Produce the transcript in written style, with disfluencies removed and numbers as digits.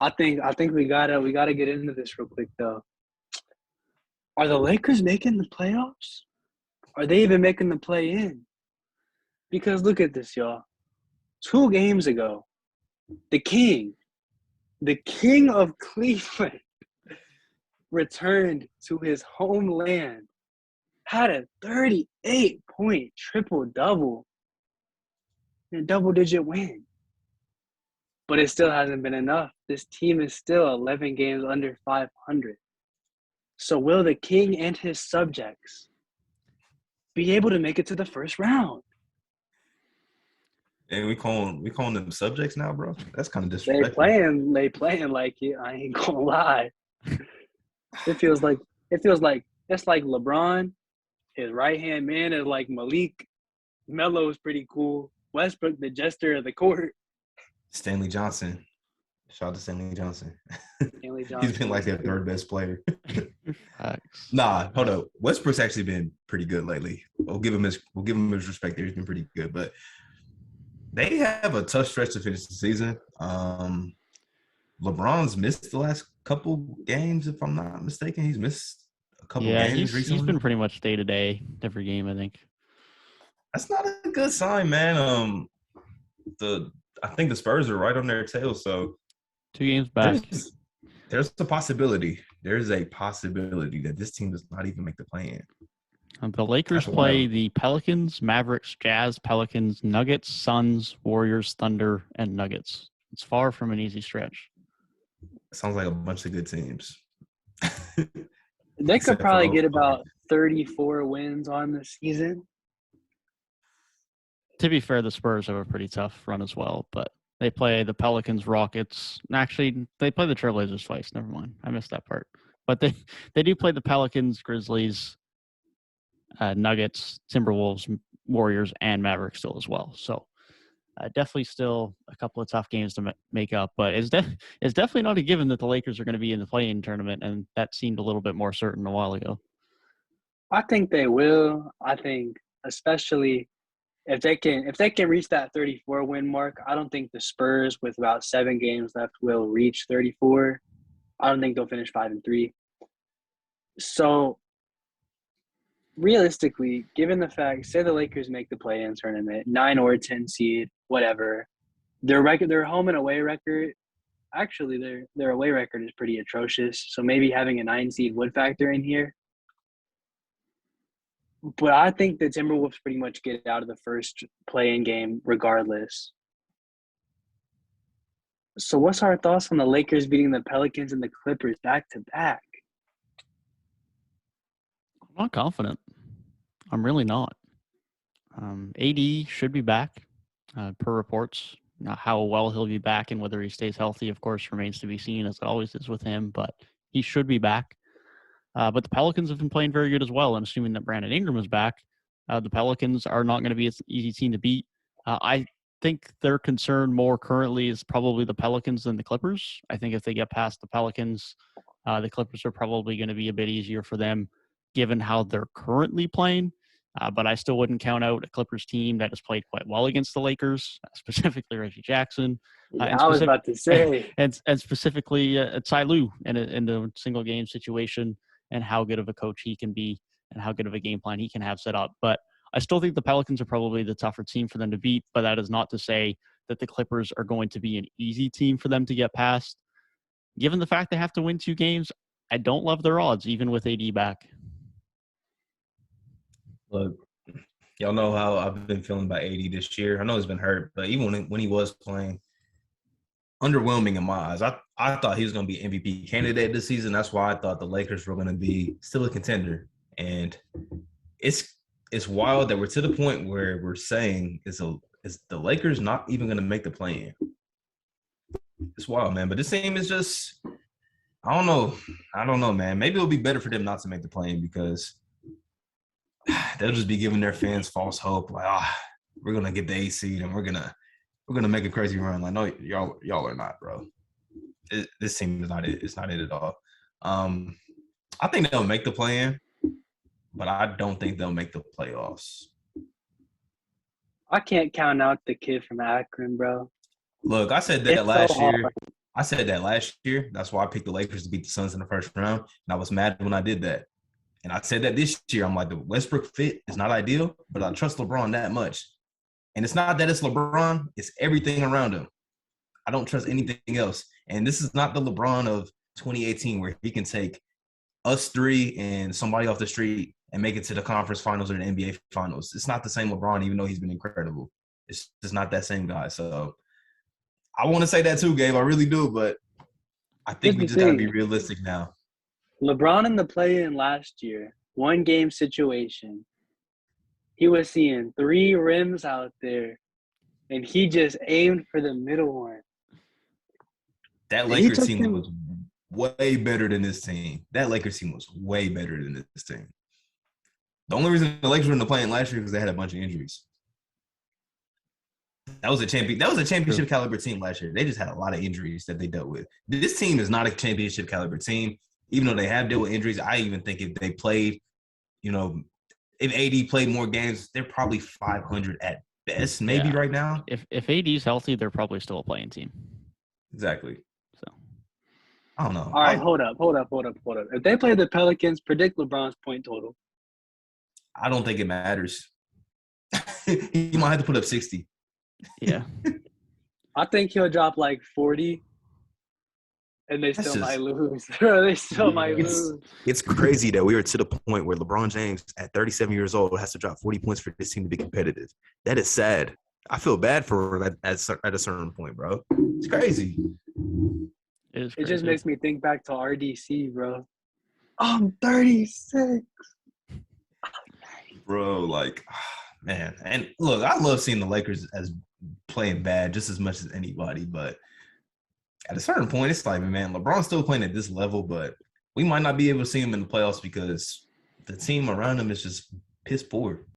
I think we gotta get into this real quick though. Are the Lakers making the playoffs? Are they even making the play in? Because look at this, y'all. 2 games ago, the king, the king of Cleveland, returned to his homeland, had a 38-point triple-double, and a double-digit win. But it still hasn't been enough. This team is still 11 games under 500. So will the king and his subjects be able to make it to the first round? And we calling them subjects now, bro. That's kind of They disrespectful. playing like it. I ain't gonna lie. It feels like it's like LeBron. His right hand man is like Malik. Melo's pretty cool. Westbrook, the jester of the court. Stanley Johnson. Shout out to Stanley Johnson. Stanley He's Johnson. been like their third best player. Facts. Nah, hold up. Westbrook's actually been pretty good lately. We'll give him his respect there. He's been pretty good, but they have a tough stretch to finish the season. LeBron's missed the last couple games, if I'm not mistaken. He's missed a couple games recently. He's been pretty much day to day every game, I think. That's not a good sign, man. I think the Spurs are right on their tail, so 2 games back. There's a possibility. There's a possibility that this team does not even make the play-in. The Lakers play the Pelicans, Mavericks, Jazz, Pelicans, Nuggets, Suns, Warriors, Thunder, and Nuggets. It's far from an easy stretch. Sounds like a bunch of good teams. They could probably get about 34 wins on the season. To be fair, the Spurs have a pretty tough run as well, but they play the Pelicans, Rockets. Actually, they play the Trailblazers twice. Never mind. I missed that part. But they do play the Pelicans, Grizzlies, Nuggets, Timberwolves, Warriors, and Mavericks still as well. So definitely still a couple of tough games to make up. But it's definitely not a given that the Lakers are going to be in the play-in tournament, and that seemed a little bit more certain a while ago. I think they will. I think especially if they can reach that 34 win mark, I don't think the Spurs with about 7 games left will reach 34. I don't think they'll finish 5-3. So realistically, given the fact, say the Lakers make the play-in tournament, 9 or 10 seed, whatever, their home and away record, actually their away record is pretty atrocious. So maybe having a 9 seed would factor in here. But I think the Timberwolves pretty much get out of the first play-in game regardless. So what's our thoughts on the Lakers beating the Pelicans and the Clippers back-to-back? I'm not confident. I'm really not. AD should be back, per reports. Now, how well he'll be back and whether he stays healthy, of course, remains to be seen, as it always is with him, but he should be back. But the Pelicans have been playing very good as well. I'm assuming that Brandon Ingram is back. The Pelicans are not going to be an easy team to beat. I think their concern more currently is probably the Pelicans than the Clippers. I think if they get past the Pelicans, the Clippers are probably going to be a bit easier for them given how they're currently playing. But I still wouldn't count out a Clippers team that has played quite well against the Lakers, specifically Reggie Jackson. I was about to say. And specifically Ty Lue in the single game situation and how good of a coach he can be and how good of a game plan he can have set up. But I still think the Pelicans are probably the tougher team for them to beat, but that is not to say that the Clippers are going to be an easy team for them to get past. Given the fact they have to win 2 games, I don't love their odds, even with AD back. Look, y'all know how I've been feeling about AD this year. I know he's been hurt, but even when he was playing, underwhelming in my eyes. I thought he was going to be MVP candidate this season. That's why I thought the Lakers were going to be still a contender. And it's wild that we're to the point where we're saying is the Lakers not even going to make the play-in? It's wild, man. But this team is just I don't know, man. Maybe it'll be better for them not to make the play-in because they'll just be giving their fans false hope. Like, we're gonna get the 8 seed and we're gonna make a crazy run. Like, no, y'all are not, bro. This team is not it. It's not it at all. I think they'll make the play-in, but I don't think they'll make the playoffs. I can't count out the kid from Akron, bro. Look, I said that last year. I said that last year. That's why I picked the Lakers to beat the Suns in the first round. And I was mad when I did that. And I said that this year. I'm like, the Westbrook fit is not ideal, but I trust LeBron that much. And it's not that it's LeBron, it's everything around him. I don't trust anything else. And this is not the LeBron of 2018 where he can take us three and somebody off the street and make it to the conference finals or the NBA finals. It's not the same LeBron, even though he's been incredible. It's just not that same guy. So I want to say that too, Gabe. I really do, but I think we just got to be realistic now. LeBron in the play-in last year, 1-game situation. He was seeing 3 rims out there, and he just aimed for the middle one. That Lakers team was way better than this team. That Lakers team was way better than this team. The only reason the Lakers were in the play-in last year was they had a bunch of injuries. That was a championship caliber team last year. They just had a lot of injuries that they dealt with. This team is not a championship caliber team, even though they have dealt with injuries. I even think if they played, if AD played more games, they're probably 500 at best, maybe right now. If AD's healthy, they're probably still a playing team. Exactly. So I don't know. All right, hold up. If they play the Pelicans, predict LeBron's point total. I don't think it matters. He might have to put up 60. Yeah. I think he'll drop like 40, and they still might lose. They still might lose. It's crazy that we are to the point where LeBron James, at 37 years old, has to drop 40 points for this team to be competitive. That is sad. I feel bad for him at a certain point, bro. It's crazy. It just makes me think back to RDC, bro. I'm 36. Bro, like, man. And look, I love seeing the Lakers as playing bad just as much as anybody, but at a certain point, it's like, man, LeBron's still playing at this level, but we might not be able to see him in the playoffs because the team around him is just piss poor.